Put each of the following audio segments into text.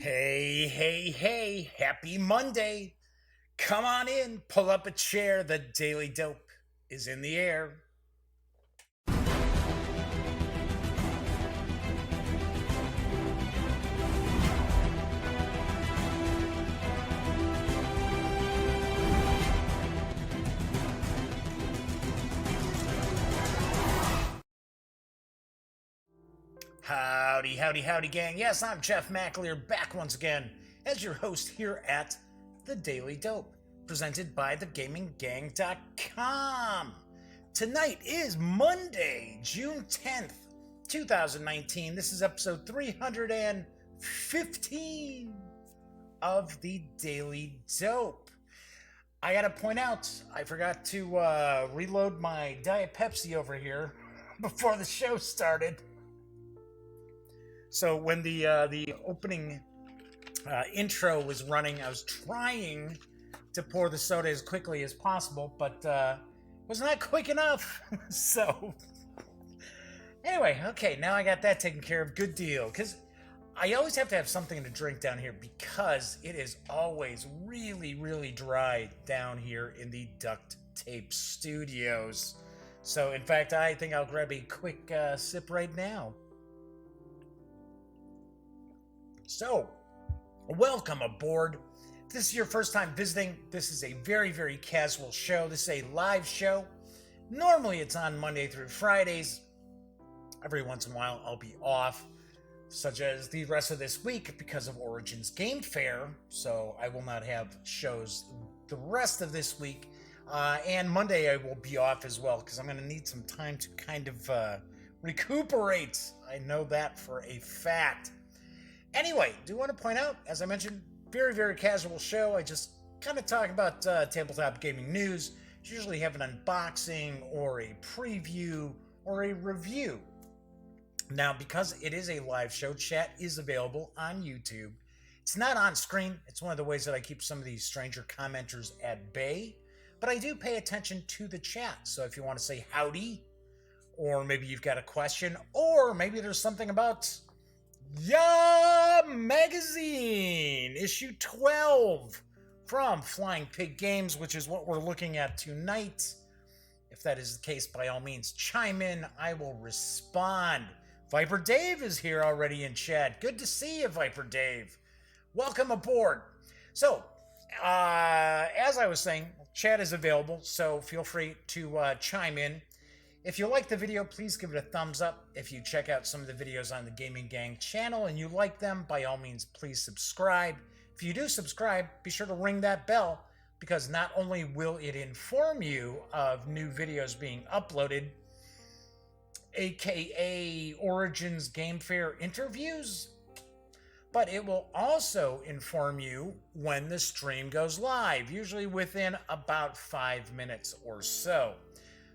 Hey, hey, hey, happy Monday. Come on in, pull up a chair. The Daily Dope is in the air. Howdy, howdy, howdy, gang. Yes, I'm Jeff McAleer, back once again as your host here at The Daily Dope, presented by thegaminggang.com. Tonight is Monday, June 10th, 2019. This is episode 315 of The Daily Dope. I gotta point out, I forgot to reload my Diet Pepsi over here before the show started. So when the opening intro was running, I was trying to pour the soda as quickly as possible, but was not quick enough. So anyway, okay, now I got that taken care of. Good deal. Because I always have to have something to drink down here because it is always really, really dry down here in the Duct Tape Studios. So in fact, I think I'll grab a quick sip right now. So, welcome aboard. If this is your first time visiting, this is a very, very casual show. This is a live show. Normally it's on Monday through Fridays. Every once in a while I'll be off, such as the rest of this week because of Origins Game Fair. So I will not have shows the rest of this week. And Monday I will be off as well because I'm going to need some time to kind of recuperate. I know that for a fact. Anyway, do want to point out, as I mentioned, very, very casual show. I just kind of talk about tabletop gaming news. Usually have an unboxing or a preview or a review. Now, because it is a live show, chat is available on YouTube. It's not on screen. It's one of the ways that I keep some of these stranger commenters at bay. But I do pay attention to the chat. So if you want to say howdy, or maybe you've got a question, or maybe there's something about Yaah magazine, issue 12 from Flying Pig Games, which is what we're looking at tonight. If that is the case, by all means, chime in. I will respond. Viper Dave is here already in chat. Good to see you, Viper Dave. Welcome aboard. So, as I was saying, chat is available, so feel free to chime in. If you like the video, please give it a thumbs up. If you check out some of the videos on the Gaming Gang channel and you like them, by all means, please subscribe. If you do subscribe, be sure to ring that bell because not only will it inform you of new videos being uploaded, aka Origins Game Fair interviews, but it will also inform you when the stream goes live, usually within about 5 minutes or so.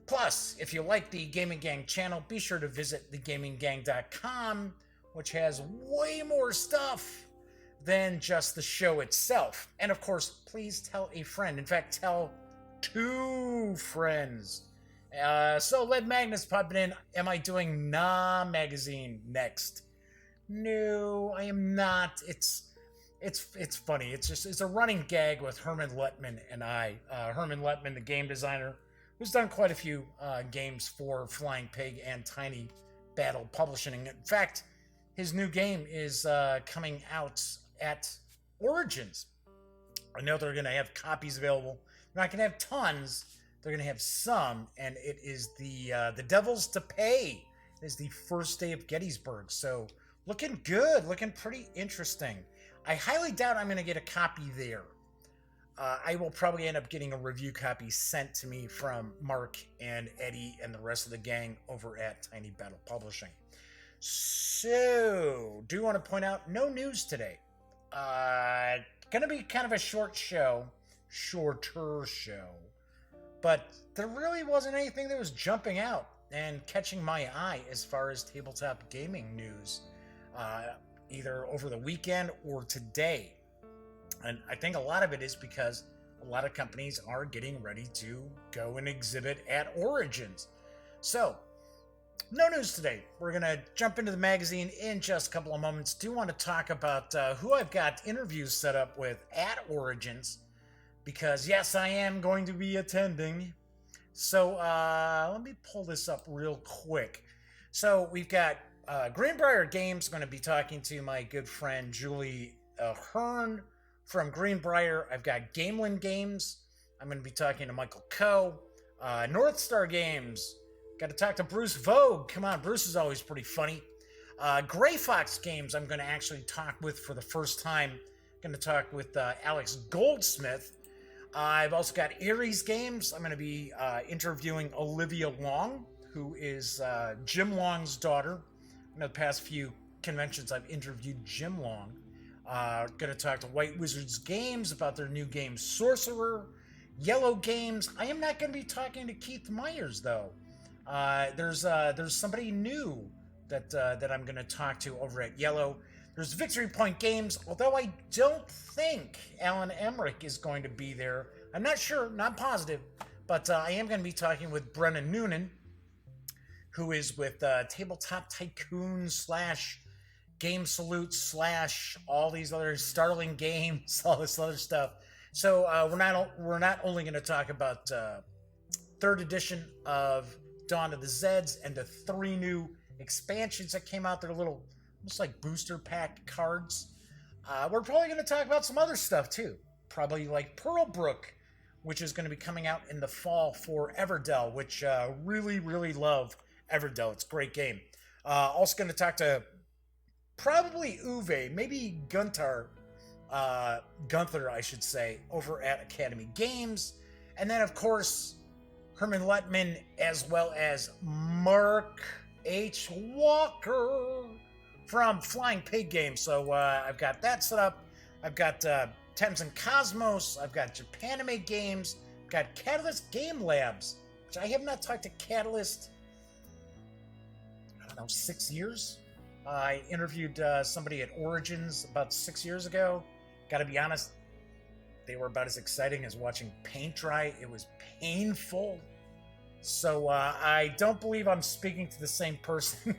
Plus, if you like the Gaming Gang channel, be sure to visit thegaminggang.com, which has way more stuff than just the show itself. And of course, please tell a friend. In fact, tell 2 friends. So Led Magnus popping in. Am I doing Nah magazine next? No, I am not. It's funny. It's a running gag with Herman Lettman and I. Herman Lettman, the game designer, who's done quite a few games for Flying Pig and Tiny Battle Publishing. In fact, his new game is coming out at Origins. I know they're going to have copies available. They're not going to have tons. They're going to have some, and it is the Devils to Pay. It is the first day of Gettysburg, so looking good, looking pretty interesting. I highly doubt I'm going to get a copy there. I will probably end up getting a review copy sent to me from Mark and Eddie and the rest of the gang over at Tiny Battle Publishing. So, do want to point out, no news today. Gonna be kind of a shorter show, but there really wasn't anything that was jumping out and catching my eye as far as tabletop gaming news, either over the weekend or today. And I think a lot of it is because a lot of companies are getting ready to go and exhibit at Origins. So, No news today. We're going to jump into the magazine in just a couple of moments. Do want to talk about who I've got interviews set up with at Origins, because yes, I am going to be attending. So let me pull this up real quick. So we've got Greenbrier Games going to be talking to my good friend Julie Hearn from Greenbrier. I've got Gameland Games. I'm going to be talking to Michael Coe. North Star Games. Got to talk to Bruce Vogue. Come on, Bruce is always pretty funny. Gray Fox Games I'm going to actually talk with for the first time. Going to talk with Alex Goldsmith. I've also got Aries Games. I'm going to be interviewing Olivia Long, who is Jim Long's daughter. In the past few conventions, I've interviewed Jim Long. Going to talk to White Wizards Games about their new game Sorcerer. Yellow Games. I am not going to be talking to Keith Myers, though. There's somebody new that I'm going to talk to over at Yellow. There's Victory Point Games, although I don't think Alan Emmerich is going to be there. I'm not sure, not positive, but I am going to be talking with Brennan Noonan, who is with Tabletop Tycoon / Game Salute / all these other Starling Games, all this other stuff. So we're not only going to talk about third edition of Dawn of the Zeds and the 3 new expansions that came out. They're little, almost like booster pack cards. We're probably going to talk about some other stuff too. Probably like Pearlbrook, which is going to be coming out in the fall for Everdell, which really, really love Everdell. It's a great game. Also going to talk to probably Uwe, maybe Gunther, I should say, over at Academy Games. And then, of course, Herman Lettman, as well as Mark H. Walker from Flying Pig Games. So I've got that set up. I've got Thames and Cosmos. I've got Japanime Games. I've got Catalyst Game Labs, which I have not talked to Catalyst, I don't know, 6 years. I interviewed somebody at Origins about 6 years ago. Gotta be honest, they were about as exciting as watching paint dry. It was painful. So I don't believe I'm speaking to the same person.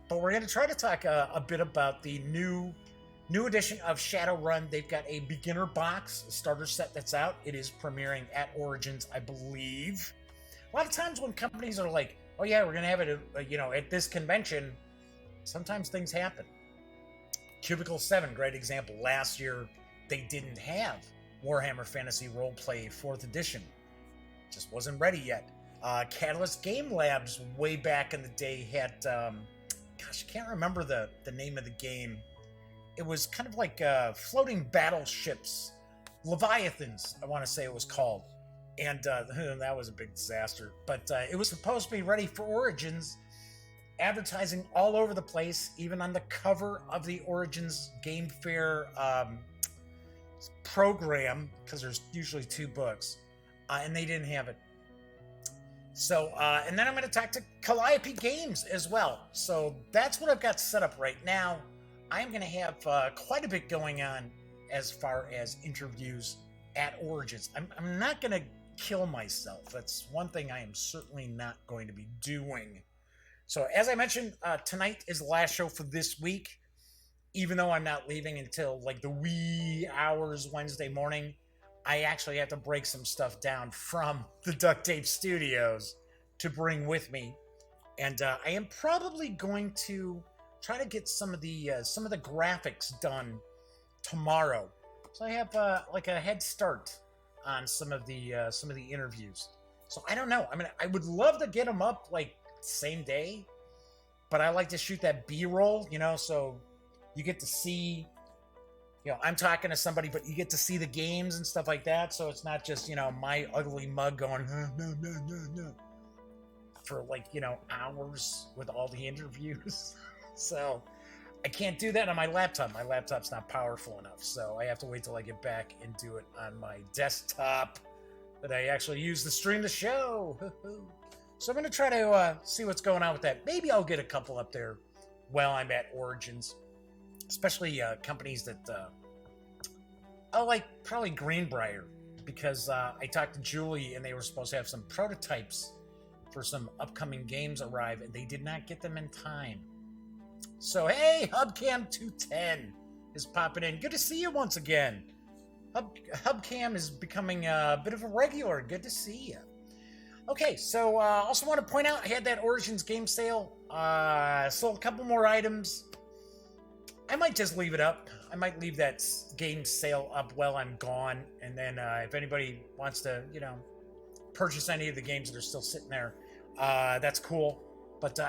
But we're going to try to talk a bit about the new edition of Shadowrun. They've got a beginner box, a starter set that's out. It is premiering at Origins, I believe. A lot of times when companies are like, oh yeah, we're going to have it at this convention, sometimes things happen. Cubicle 7, great example. Last year, they didn't have Warhammer Fantasy Roleplay 4th edition. Just wasn't ready yet. Catalyst Game Labs, way back in the day, had, I can't remember the name of the game. It was kind of like floating battleships. Leviathans, I want to say it was called. And that was a big disaster. But it was supposed to be ready for Origins, advertising all over the place, even on the cover of the Origins Game Fair program, because there's usually 2 books. And they didn't have it. So, and then I'm going to talk to Calliope Games as well. So that's what I've got set up right now. I'm going to have quite a bit going on as far as interviews at Origins. I'm not going to kill myself. That's one thing I am certainly not going to be doing. So as I mentioned, tonight is the last show for this week. Even though I'm not leaving until like the wee hours Wednesday morning, I actually have to break some stuff down from the Duct Tape Studios to bring with me, and I am probably going to try to get some of the graphics done tomorrow, so I have like a head start on some of the interviews. So I don't know. I mean, I would love to get them up like same day, but I like to shoot that B-roll, so you get to see. I'm talking to somebody, but you get to see the games and stuff like that. So it's not just, my ugly mug going, no, for like, hours with all the interviews. So I can't do that on my laptop. My laptop's not powerful enough. So I have to wait till I get back and do it on my desktop that I actually use to stream the show. So I'm going to try to see what's going on with that. Maybe I'll get a couple up there while I'm at Origins. Especially companies that, like probably Greenbrier, because I talked to Julie and they were supposed to have some prototypes for some upcoming games arrive, and they did not get them in time. So, hey, Hubcam210 is popping in. Good to see you once again. Hubcam is becoming a bit of a regular. Good to see you. Okay, so also want to point out, I had that Origins game sale. Sold a couple more items. I might just leave it up. I might leave that game sale up while I'm gone. And then if anybody wants to, purchase any of the games that are still sitting there, that's cool. But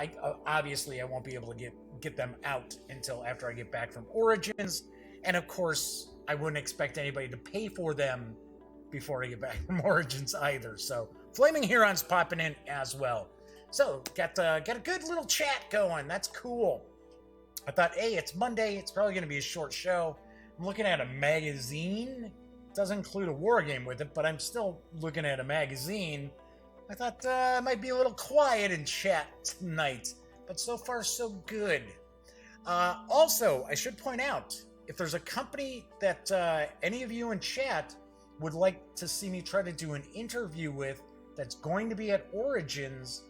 obviously I won't be able to get them out until after I get back from Origins. And of course, I wouldn't expect anybody to pay for them before I get back from Origins either. So Flaming Huron's popping in as well. So got a good little chat going. That's cool. I thought, hey, it's Monday. It's probably going to be a short show. I'm looking at a magazine. It doesn't include a war game with it, but I'm still looking at a magazine. I thought it might be a little quiet in chat tonight, but so far so good. Also, I should point out, if there's a company that any of you in chat would like to see me try to do an interview with that's going to be at Origins,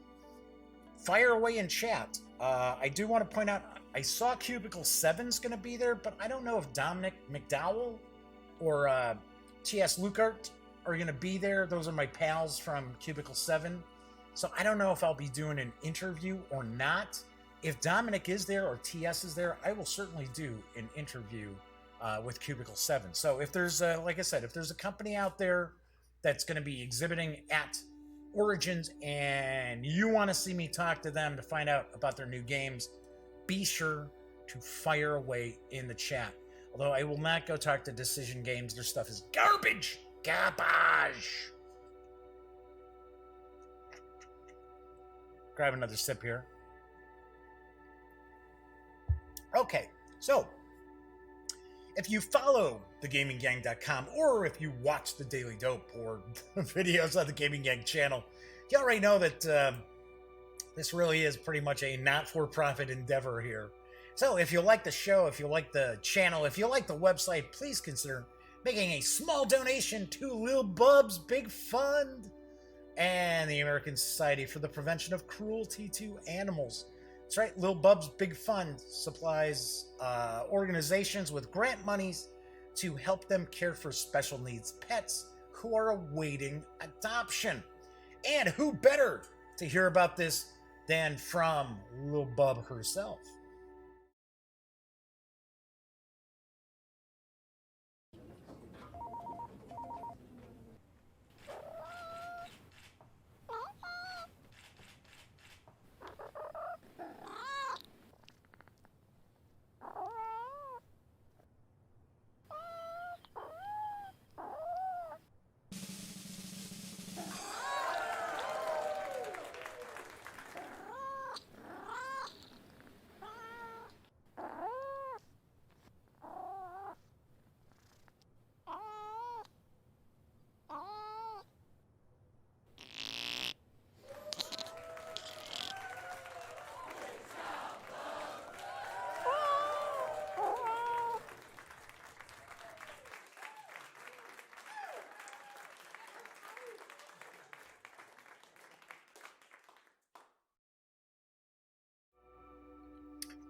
fire away in chat. I do want to point out, I saw Cubicle 7's going to be there, but I don't know if Dominic McDowell or T.S. Lukart are going to be there. Those are my pals from Cubicle 7. So I don't know if I'll be doing an interview or not. If Dominic is there or TS is there, I will certainly do an interview with Cubicle 7. So if there's, like I said, if there's a company out there that's going to be exhibiting at Origins and you want to see me talk to them to find out about their new games, be sure to fire away in the chat. Although I will not go talk to Decision Games. Their stuff is garbage. Garbage. Grab another sip here. Okay, so if you follow thegaminggang.com or if you watch the Daily Dope or videos on the Gaming Gang channel, you already know that this really is pretty much a not-for-profit endeavor here. So if you like the show, if you like the channel, if you like the website, please consider making a small donation to Lil Bub's Big Fund and the American Society for the Prevention of Cruelty to Animals. That's right, Lil Bub's Big Fund supplies organizations with grant monies to help them care for special needs pets who are awaiting adoption. And who better to hear about this than from Lil Bub herself?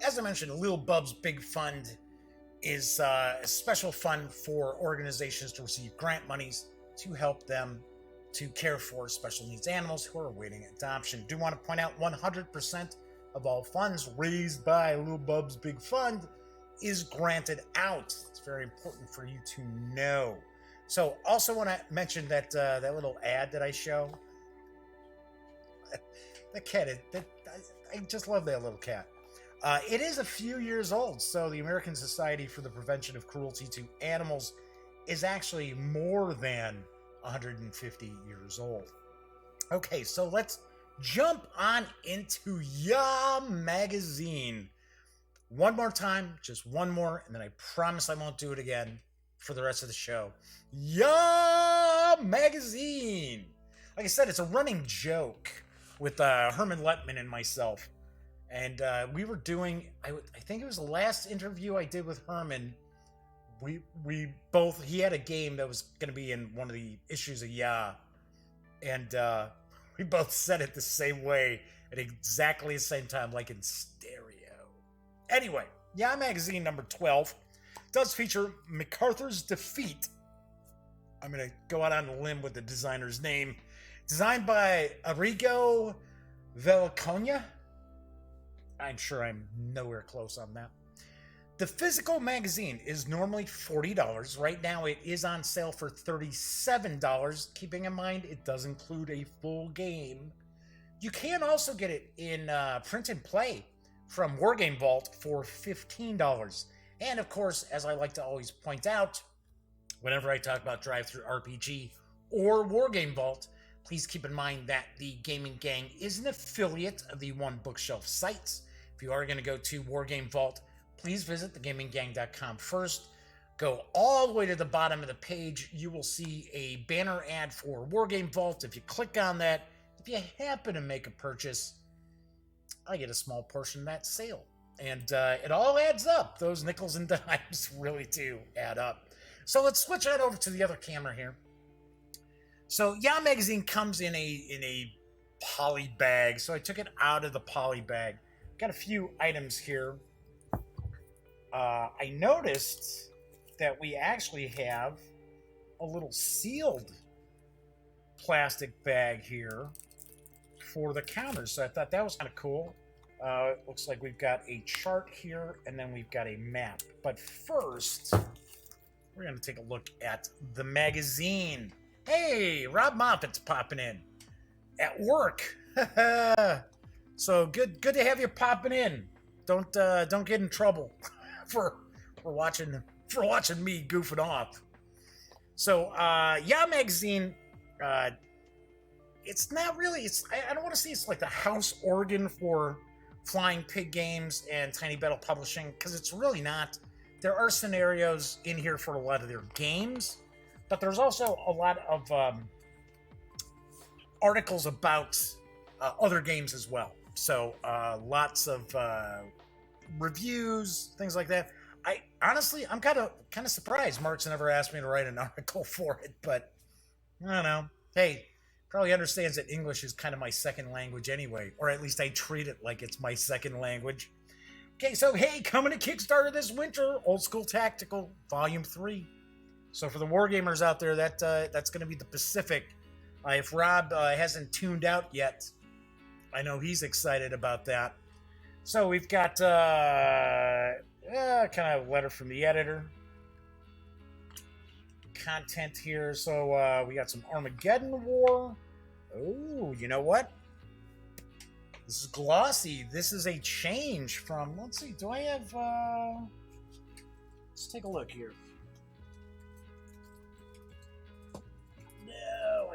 As I mentioned, Lil Bub's Big Fund is a special fund for organizations to receive grant monies to help them to care for special needs animals who are awaiting adoption. Do want to point out 100% of all funds raised by Lil Bub's Big Fund is granted out. It's very important for you to know. So also want to mention that that little ad that I show. The cat, I just love that little cat. It is a few years old, so the American Society for the Prevention of Cruelty to Animals is actually more than 150 years old. Okay, so let's jump on into Yaah magazine. One more time, just one more, and then I promise I won't do it again for the rest of the show. Yaah magazine! Like I said, it's a running joke with Herman Lettman and myself. And we were doing, I think it was the last interview I did with Herman. We both, he had a game that was going to be in one of the issues of Yaah. And We both said it the same way at exactly the same time, like in stereo. Anyway, Yaah magazine number 12 does feature MacArthur's Defeat. I'm going to go out on a limb with the designer's name. Designed by Arrigo Velicogna. I'm sure I'm nowhere close on that. The physical magazine is normally $40. Right now it is on sale for $37, keeping in mind it does include a full game. You can also get it in print and play from Wargame Vault for $15. And of course, as I like to always point out, whenever I talk about Drive-Thru RPG or Wargame Vault, please keep in mind that the Gaming Gang is an affiliate of the One Bookshelf sites. If you are going to go to Wargame Vault, please visit thegaminggang.com first. Go all the way to the bottom of the page. You will see a banner ad for Wargame Vault. If you click on that, if you happen to make a purchase, I get a small portion of that sale. And it all adds up. Those nickels and dimes really do add up. So let's switch right over to the other camera here. So Yaah magazine comes in a poly bag. So I took it out of the poly bag. Got a few items here. I noticed that we actually have a little sealed plastic bag here for the counters. So I thought that was kind of cool. It looks like we've got a chart here, and then we've got a map. But first, we're going to take a look at the magazine. Hey, Rob Moffat's popping in at work. So good to have you popping in. Don't get in trouble for watching me goofing off. So Yaah magazine, it's not really. I don't want to say it's like the house organ for Flying Pig Games and Tiny Battle Publishing, because it's really not. There are scenarios in here for a lot of their games, but there's also a lot of articles about other games as well. So lots of reviews, things like that. I'm kind of surprised Mark's never asked me to write an article for it, but I don't know. Hey, probably understands that English is kind of my second language anyway, or at least I treat it like it's my second language. Okay, so hey, coming to Kickstarter this winter, Old School Tactical Volume 3. So for the wargamers out there, that's going to be the Pacific. If Rob hasn't tuned out yet, I know he's excited about that. So we've got kind of a letter from the editor. Content here. So we got some Armageddon War. Oh, you know what? This is glossy. This is a change from, let's see, do I have, let's take a look here. No,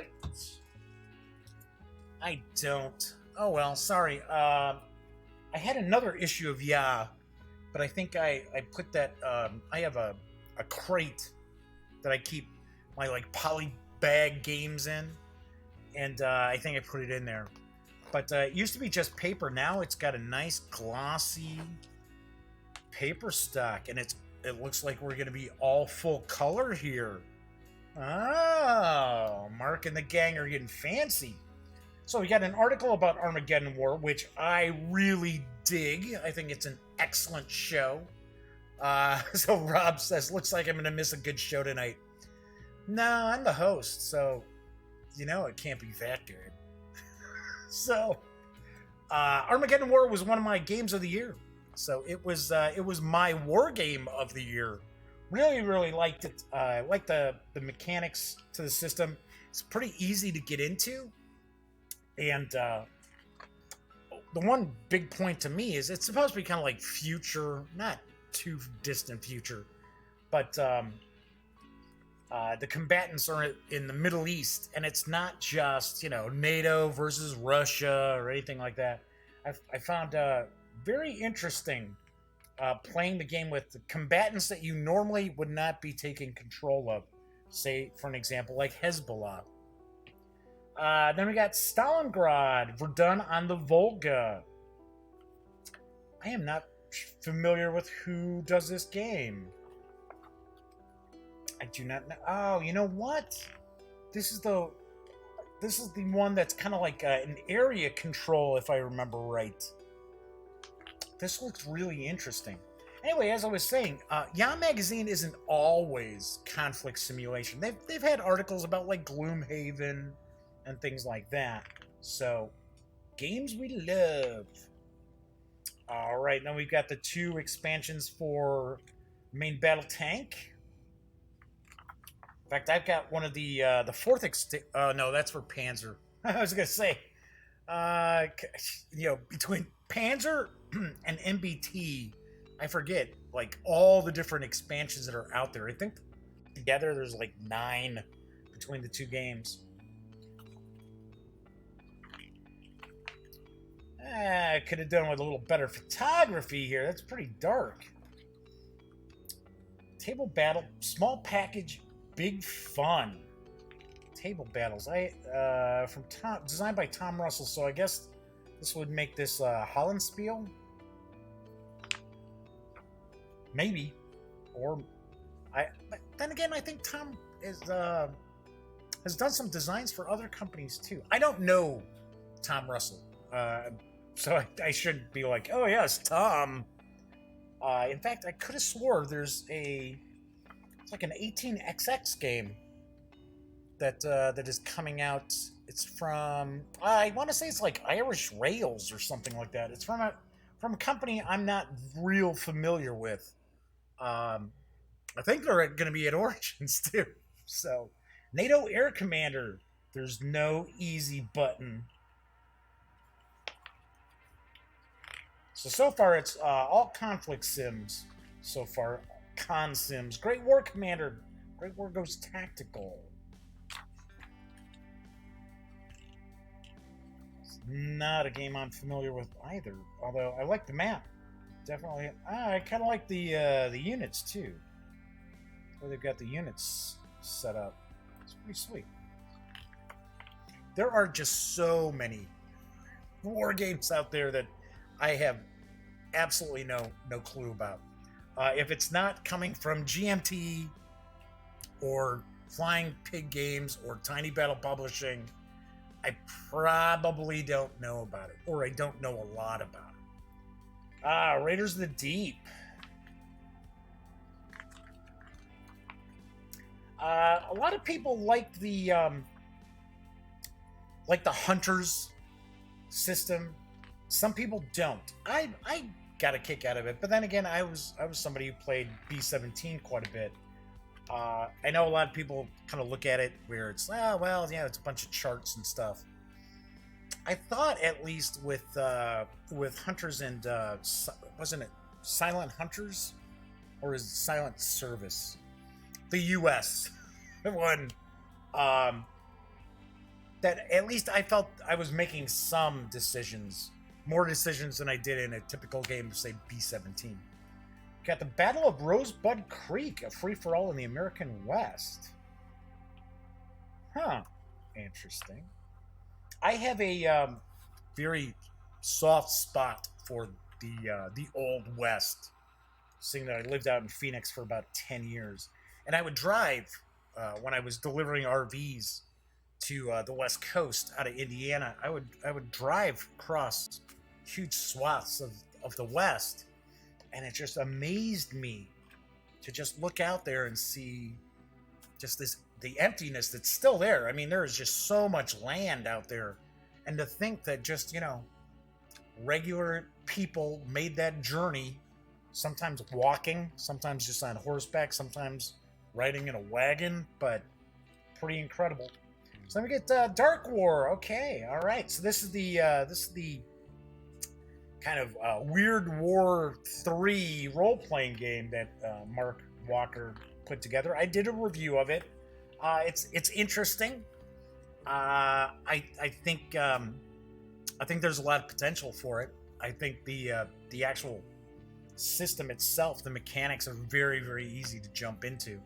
I don't. Oh, well, sorry. I had another issue of Yaah, but I think I put that, I have a crate that I keep my, like, poly bag games in, and I think I put it in there. But it used to be just paper. Now it's got a nice glossy paper stock, and it looks like we're going to be all full color here. Oh, Mark and the gang are getting fancy. So we got an article about Armageddon War, which I really dig. I think it's an excellent show. So Rob says, looks like I'm going to miss a good show tonight. No, I'm the host, so you know it can't be that good. So, Armageddon War was one of my games of the year. So it was my war game of the year. Really liked it. Liked the mechanics to the system. It's pretty easy to get into. And the one big point to me is it's supposed to be kind of like future, not too distant future, but the combatants are in the Middle East, and it's not just, NATO versus Russia or anything like that. I found very interesting playing the game with the combatants that you normally would not be taking control of. Say, for an example, like Hezbollah. Then we got Stalingrad, Verdun on the Volga. I am not familiar with who does this game. I do not know. Oh, you know what? This is This is the one that's kind of like an area control, if I remember right. This looks really interesting. Anyway, as I was saying, Yaah magazine isn't always conflict simulation. They've had articles about like Gloomhaven and things like that. So, games we love. All right, now we've got the 2 expansions for main battle tank. In fact, I've got one of the 4th no, that's for Panzer. I was gonna say, between Panzer and MBT, I forget like all the different expansions that are out there. I think together there's like 9 between the 2 games. I could have done with a little better photography here. That's pretty dark. Table battle, small package, big fun. Table battles. Designed by Tom Russell. So I guess this would make this Hollandspiel. Maybe, but then again, I think Tom has done some designs for other companies too. I don't know Tom Russell, so I shouldn't be like, oh yes, Tom. In fact, I could have swore it's like an 18XX game that is coming out. It's from, I want to say it's like Irish Rails or something like that. It's from a company I'm not real familiar with. I think they're going to be at Origins too. So, NATO Air Commander. There's no easy button. So far it's all conflict sims. So far, con sims. Great War Commander. Great War goes tactical. It's not a game I'm familiar with either. Although I like the map. Definitely. I kind of like the units too. Where they've got the units set up. It's pretty sweet. There are just so many war games out there that I have absolutely no clue about. If it's not coming from GMT or Flying Pig Games or Tiny Battle Publishing, I probably don't know about it, or I don't know a lot about it. Raiders of the Deep. A lot of people like the Hunters system. Some people don't. I got a kick out of it, but then again, I was somebody who played B-17 quite a bit. I know a lot of people kind of look at it where it's, it's a bunch of charts and stuff. I thought at least with Hunters and wasn't it Silent Hunters, or is it Silent Service? The U.S. one. That at least I felt I was making some decisions. More decisions than I did in a typical game of, say, B-17. Got the Battle of Rosebud Creek, a free-for-all in the American West. Huh. Interesting. I have a very soft spot for the Old West, seeing that I lived out in Phoenix for about 10 years. And I would drive, when I was delivering RVs to the West Coast out of Indiana, I would drive across huge swaths of the West, and it just amazed me to just look out there and see just the emptiness that's still there. I mean, there is just so much land out there, and to think that just, regular people made that journey, sometimes walking, sometimes just on horseback, sometimes riding in a wagon, but pretty incredible. So let me get Dark War. Okay, all right. So this is the kind of Weird War 3 role-playing game that Mark Walker put together. I did a review of it. It's interesting. I think there's a lot of potential for it. I think the actual system itself, the mechanics are very, very easy to jump into.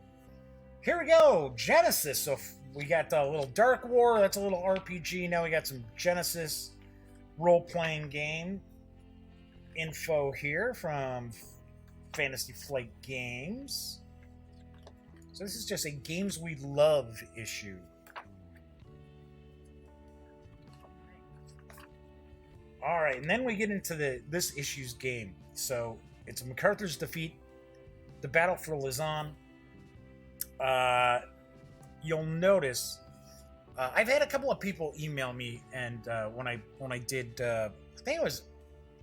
Here we go, Genesis. So we got a little Dark War. That's a little RPG. Now we got some Genesis role-playing game info here from Fantasy Flight Games. So this is just a Games We Love issue. All right, and then we get into this issue's game. So it's MacArthur's defeat, the battle for Luzon. You'll notice I've had a couple of people email me, and when I did, I think it was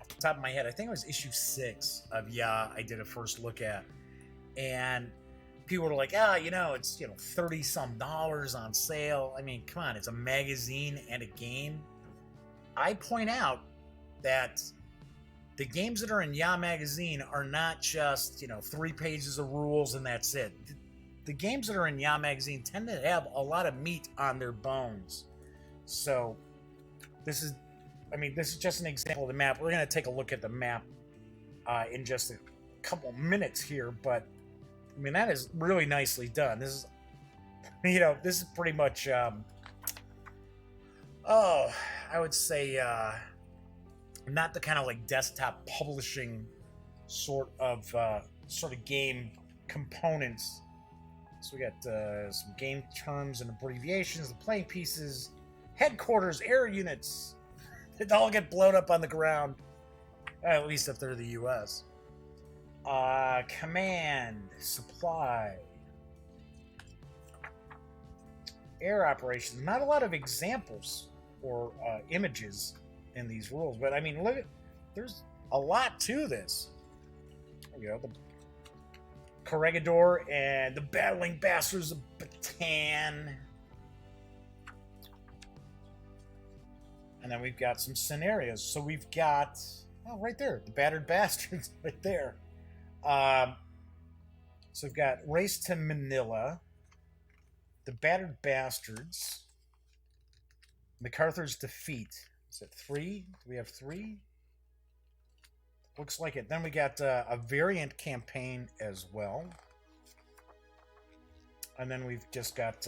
off the top of my head, I think it was issue 6 of Yaah. I did a first look at, and people were like, it's $30 some on sale. I mean, come on, it's a magazine and a game. I point out that the games that are in Yaah magazine are not just 3 pages of rules and that's it. The games that are in Yaah magazine tend to have a lot of meat on their bones. So this is just an example of the map. We're going to take a look at the map in just a couple minutes here, but I mean, that is really nicely done. This is, this is pretty much, I would say, not the kind of like desktop publishing sort of game components. So we got some game terms and abbreviations, the playing pieces, headquarters, air units. They all get blown up on the ground, at least if they're the U.S. Command, supply, air operations. Not a lot of examples or images in these rules, but I mean, look, there's a lot to this. There we go. The Corregidor and the Battling Bastards of Bataan. And then we've got some scenarios. So we've got, right there, the Battered Bastards right there. So we've got Race to Manila, the Battered Bastards, MacArthur's Defeat. Is it 3? Do we have 3? Looks like it. Then we got a variant campaign as well. And then we've just got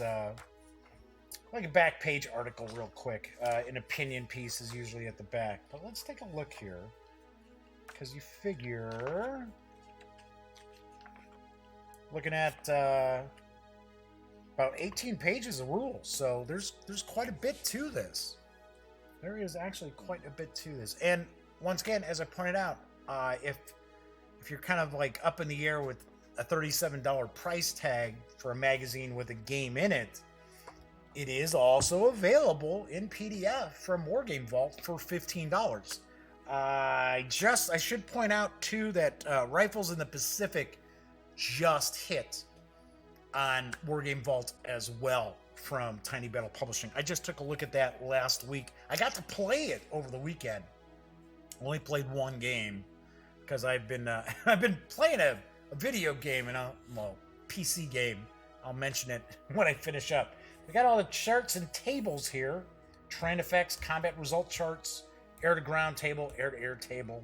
like a back page article real quick. An opinion piece is usually at the back. But let's take a look here. Because you figure... Looking at about 18 pages of rules. So there's quite a bit to this. There is actually quite a bit to this. And once again, as I pointed out, if you're kind of like up in the air with a $37 price tag for a magazine with a game in it, it is also available in PDF from Wargame Vault for $15. I should point out too that Rifles in the Pacific just hit on Wargame Vault as well from Tiny Battle Publishing. I just took a look at that last week. I got to play it over the weekend. Only played one game because I've been playing a video game and PC game. I'll mention it when I finish up. We got all the charts and tables here: trend effects, combat result charts, air to ground table, air to air table.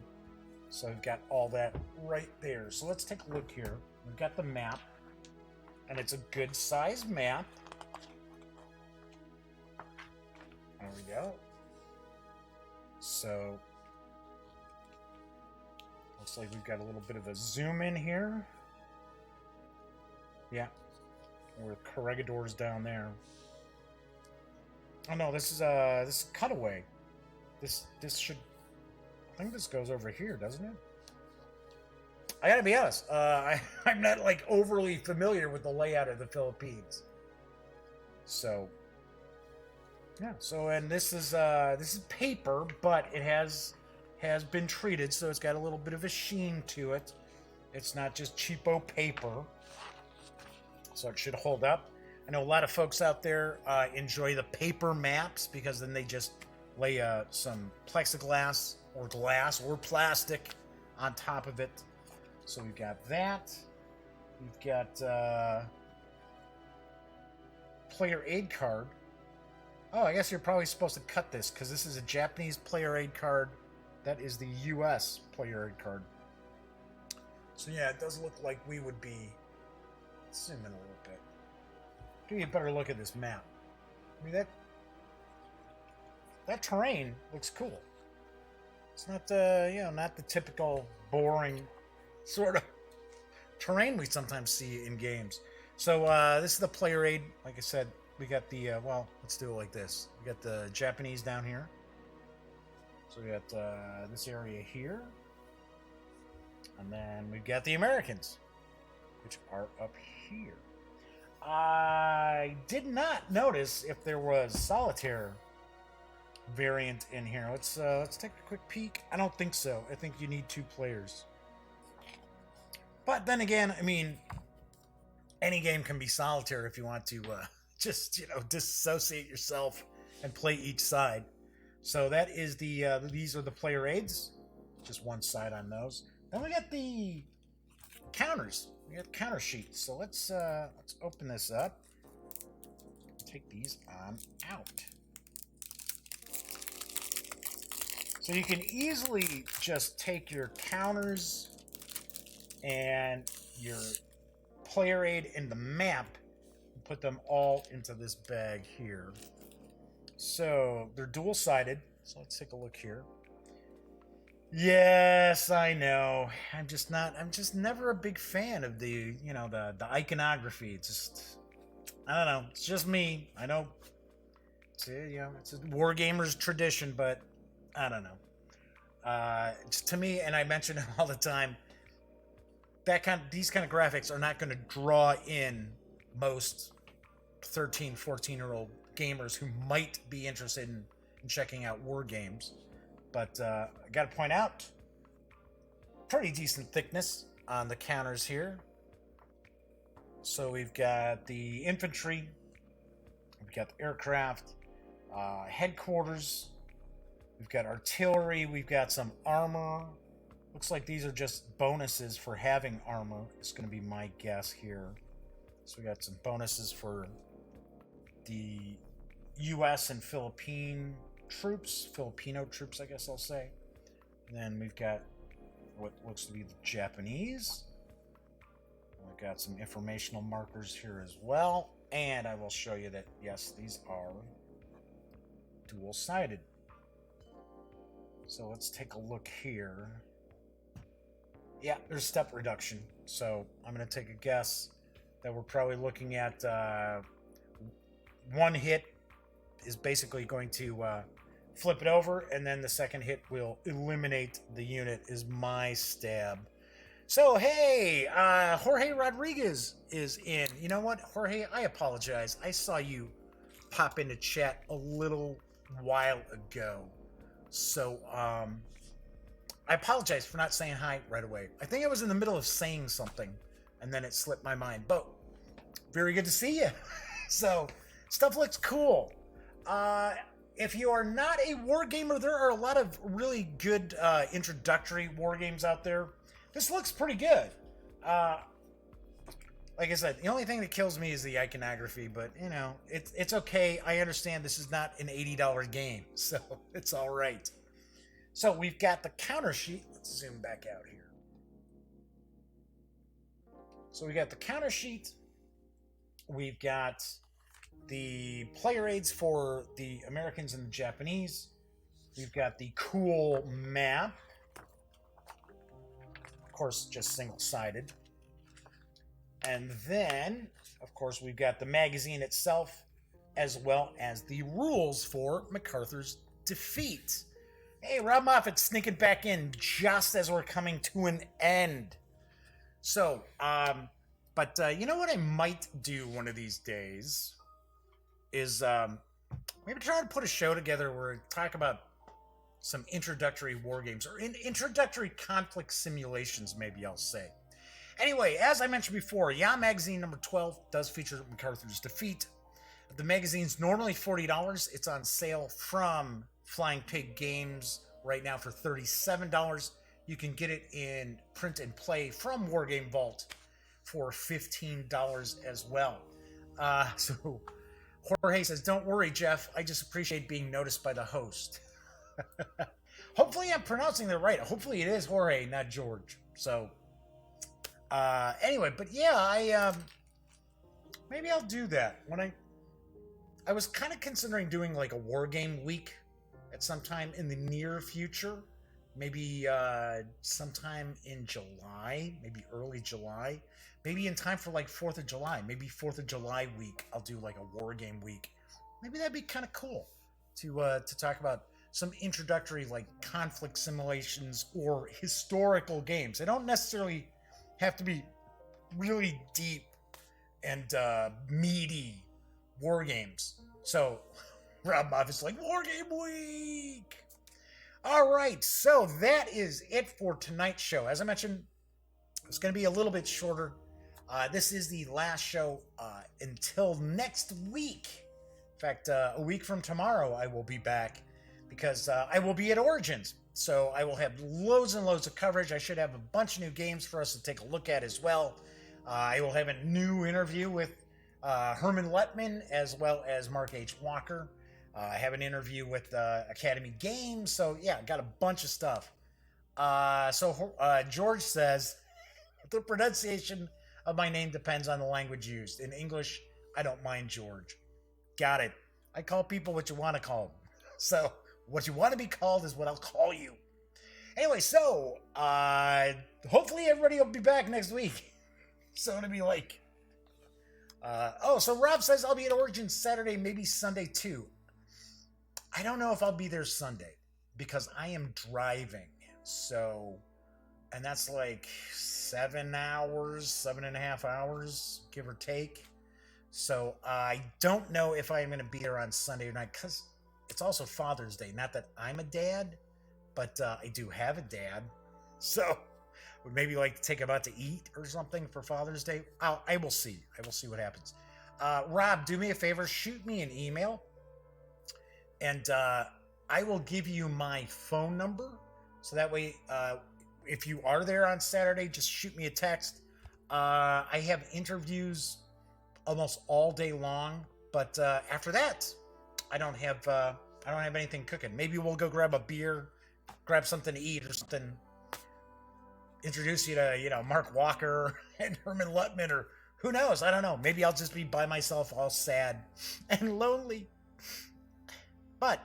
So we've got all that right there. So let's take a look here. We've got the map, and it's a good size map. There we go. So looks like we've got a little bit of a zoom in here. Yeah, where Corregidor's down there. Oh no, this is cutaway. This should. I think this goes over here, doesn't it? I gotta be honest. I'm not like overly familiar with the layout of the Philippines. So yeah. So and this is paper, but it has been treated, so it's got a little bit of a sheen to it. It's not just cheapo paper. So it should hold up. I know a lot of folks out there enjoy the paper maps because then they just lay some plexiglass or glass or plastic on top of it. So we've got that. We've got player aid card. Oh, I guess you're probably supposed to cut this because this is a Japanese player aid card. That is the U.S. player aid card. So yeah, it does look like we would be... Zoom in a little bit. Give you a better look at this map. I mean, that terrain looks cool. It's not not the typical boring sort of terrain we sometimes see in games. So this is the player aid. Like I said, we got the let's do it like this. We got the Japanese down here. So So we got this area here. And then we've got the Americans, which are up here. I did not notice if there was solitaire variant in here. Let's take a quick peek. I don't think so. I think you need 2 players. But then again, I mean, any game can be solitaire if you want to just, disassociate yourself and play each side. So that is these are the player aids. Just one side on those. Then we got the counters. We got counter sheets. So let's open this up. Take these on out. So you can easily just take your counters and your player aid and the map and put them all into this bag here. So they're dual-sided. So let's take a look here. Yes, I know. I'm just never a big fan of the iconography. It's just, I don't know. It's just me. I know. It's a Wargamers tradition, but I don't know. It's, to me, and I mention it all the time, these kind of graphics are not going to draw in most 13, 14-year-old gamers who might be interested in checking out Wargames. But I got to point out, pretty decent thickness on the counters here. So we've got the infantry, we've got the aircraft, headquarters, we've got artillery, we've got some armor. Looks like these are just bonuses for having armor. It's going to be my guess here. So we got some bonuses for the U.S. and Filipino troops, I guess I'll say. And then we've got what looks to be the Japanese. We've got some informational markers here as well. And I will show you that, yes, these are dual-sided. So let's take a look here. Yeah, there's step reduction. So I'm going to take a guess that we're probably looking at one hit is basically going to flip it over, and then the second hit will eliminate the unit, is my stab. So, hey, Jorge Rodriguez is in. You know what, Jorge? I apologize. I saw you pop into chat a little while ago. So, I apologize for not saying hi right away. I think I was in the middle of saying something, and then it slipped my mind. But very good to see you. So, stuff looks cool. If you are not a wargamer, there are a lot of really good introductory wargames out there. This looks pretty good. Like I said, the only thing that kills me is the iconography, but, it's okay. I understand this is not an $80 game, so it's all right. So we've got the counter sheet. Let's zoom back out here. So we got the counter sheet. We've got the player aids for the Americans and the Japanese. We've got the cool map. Of course, just single-sided. And then, of course, we've got the magazine itself, as well as the rules for MacArthur's defeat. Hey, Rob Moffat's sneaking back in just as we're coming to an end. So, you know what I might do one of these days is maybe try to put a show together where we talk about some introductory war games, or introductory conflict simulations, maybe I'll say. Anyway, as I mentioned before, Yaah magazine number 12 does feature MacArthur's defeat. The magazine's normally $40. It's on sale from Flying Pig Games right now for $37. You can get it in print and play from Wargame Vault for $15 as well. So Jorge says, "Don't worry, Jeff. I just appreciate being noticed by the host." Hopefully I'm pronouncing that right. Hopefully it is Jorge, not George. So anyway, but yeah, maybe I'll do that. When I was kind of considering doing like a war game week at some time in the near future. Maybe sometime in July, maybe early July, maybe in time for like 4th of July, maybe 4th of July week, I'll do like a war game week. Maybe that'd be kind of cool to talk about some introductory like conflict simulations or historical games. They don't necessarily have to be really deep and meaty war games. So Rob Moff is like, Wargame Week! All right, so that is it for tonight's show. As I mentioned, it's going to be a little bit shorter. This is the last show until next week. In fact, a week from tomorrow, I will be back because I will be at Origins. So I will have loads and loads of coverage. I should have a bunch of new games for us to take a look at as well. I will have a new interview with Herman Lettman as well as Mark H. Walker. I have an interview with Academy Games. So yeah, got a bunch of stuff. So George says, the pronunciation of my name depends on the language used. In English, I don't mind George. Got it. I call people what you want to call them. So what you want to be called is what I'll call you. Anyway, so hopefully everybody will be back next week. So it'll be like, so Rob says I'll be at Origins Saturday, maybe Sunday too. I don't know if I'll be there Sunday because I am driving. So, and that's like 7.5 hours, give or take. So I don't know if I'm going to be there on Sunday night because it's also Father's Day. Not that I'm a dad, but I do have a dad. So would maybe like to take him out to eat or something for Father's Day. I will see. I will see what happens. Rob, do me a favor. Shoot me an email. And I will give you my phone number. So that way, if you are there on Saturday, just shoot me a text. I have interviews almost all day long. But after that, I don't have anything cooking. Maybe we'll go grab a beer, grab something to eat or something. Introduce you to, Mark Walker and Herman Lettman, or who knows? I don't know. Maybe I'll just be by myself, all sad and lonely. But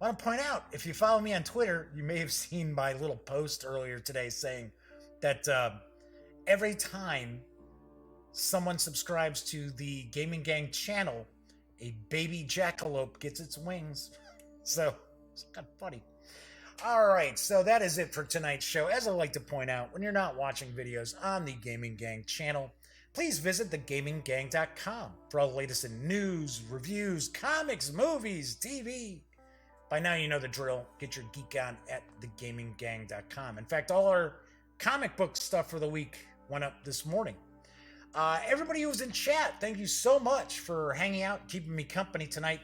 I want to point out, if you follow me on Twitter, you may have seen my little post earlier today saying that every time someone subscribes to the Gaming Gang channel, a baby jackalope gets its wings. So it's kind of funny. All right, so that is it for tonight's show. As I like to point out, when you're not watching videos on the Gaming Gang channel, please visit thegaminggang.com for all the latest in news, reviews, comics, movies, TV. By now you know the drill. Get your geek on at thegaminggang.com. In fact, all our comic book stuff for the week went up this morning. Everybody who was in chat, thank you so much for hanging out, keeping me company tonight.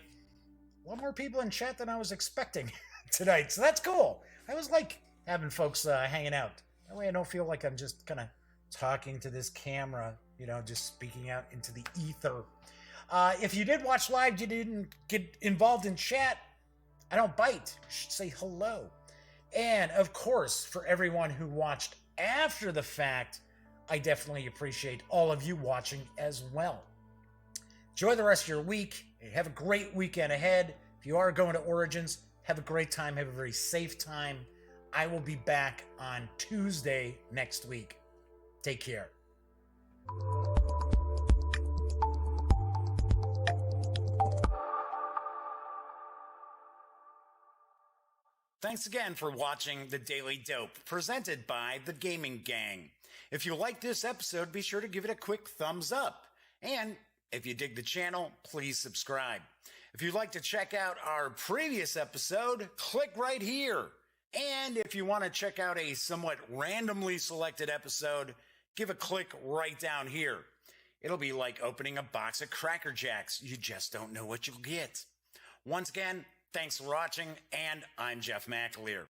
A lot more people in chat than I was expecting tonight, so that's cool. I always like having folks hanging out. That way I don't feel like I'm just kind of talking to this camera, just speaking out into the ether. If you did watch live, you didn't get involved in chat, I don't bite. You should say hello. And of course, for everyone who watched after the fact, I definitely appreciate all of you watching as well. Enjoy the rest of your week. Have a great weekend ahead. If you are going to Origins, have a great time. Have a very safe time. I will be back on Tuesday next week. Take care. Thanks again for watching The Daily Dope, presented by The Gaming Gang. If you like this episode, be sure to give it a quick thumbs up. And if you dig the channel, please subscribe. If you'd like to check out our previous episode, click right here. And if you want to check out a somewhat randomly selected episode, give a click right down here. It'll be like opening a box of Cracker Jacks. You just don't know what you'll get. Once again, thanks for watching, and I'm Jeff McAleer.